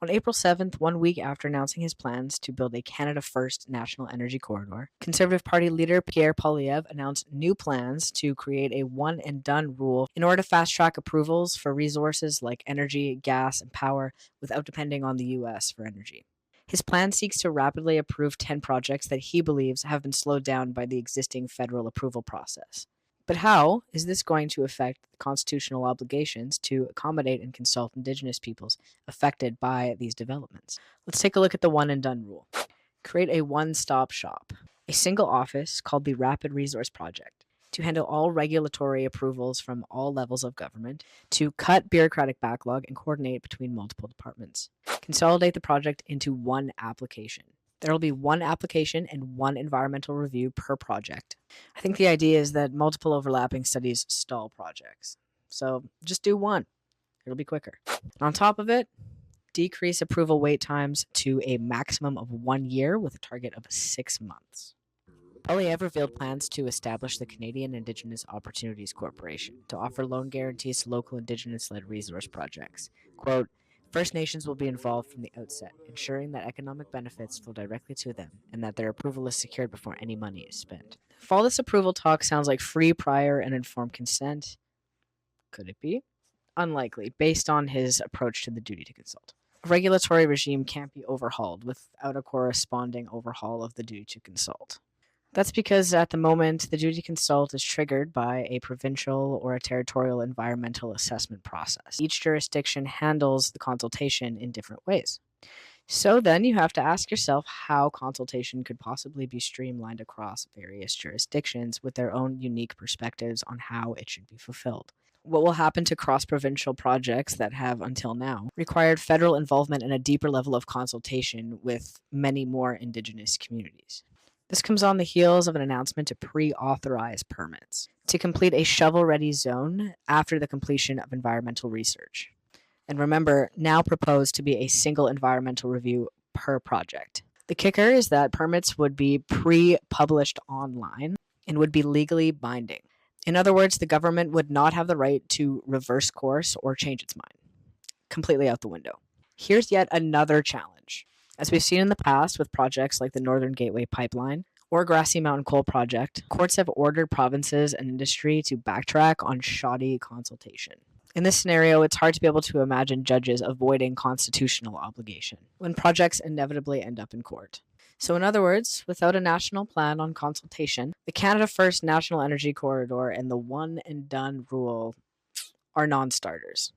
On April 7th, 1 week after announcing his plans to build a Canada First national energy corridor, Conservative Party leader Pierre Poilievre announced new plans to create a one and done rule in order to fast track approvals for resources like energy, gas, and power without depending on the US for energy. His plan seeks to rapidly approve 10 projects that he believes have been slowed down by the existing federal approval process. But how is this going to affect the constitutional obligations to accommodate and consult Indigenous peoples affected by these developments? Let's take a look at the one and done rule. Create a one-stop shop, a single office called the Rapid Resource Project, to handle all regulatory approvals from all levels of government, to cut bureaucratic backlog and coordinate between multiple departments. Consolidate the project into one application. There will be one application and one environmental review per project. I think the idea is that multiple overlapping studies stall projects. So just do one. It'll be quicker. And on top of it, decrease approval wait times to a maximum of 1 year with a target of 6 months. Poilievre revealed plans to establish the Canadian Indigenous Opportunities Corporation to offer loan guarantees to local Indigenous-led resource projects. Quote, First Nations will be involved from the outset, ensuring that economic benefits flow directly to them and that their approval is secured before any money is spent. If all this approval talk sounds like free, prior, and informed consent, could it be? Unlikely, based on his approach to the duty to consult. A regulatory regime can't be overhauled without a corresponding overhaul of the duty to consult. That's because at the moment, the duty to consult is triggered by a provincial or a territorial environmental assessment process. Each jurisdiction handles the consultation in different ways. So then you have to ask yourself how consultation could possibly be streamlined across various jurisdictions with their own unique perspectives on how it should be fulfilled. What will happen to cross-provincial projects that have, until now, required federal involvement and a deeper level of consultation with many more Indigenous communities? This comes on the heels of an announcement to pre-authorize permits to complete a shovel-ready zone after the completion of environmental research. And remember, now proposed to be a single environmental review per project. The kicker is that permits would be pre-published online and would be legally binding. In other words, the government would not have the right to reverse course or change its mind. Completely out the window. Here's yet another challenge. As we've seen in the past with projects like the Northern Gateway Pipeline or Grassy Mountain Coal Project, courts have ordered provinces and industry to backtrack on shoddy consultation. In this scenario, it's hard to be able to imagine judges avoiding constitutional obligation when projects inevitably end up in court. So in other words, without a national plan on consultation, the Canada First National Energy Corridor and the one and done rule are non-starters.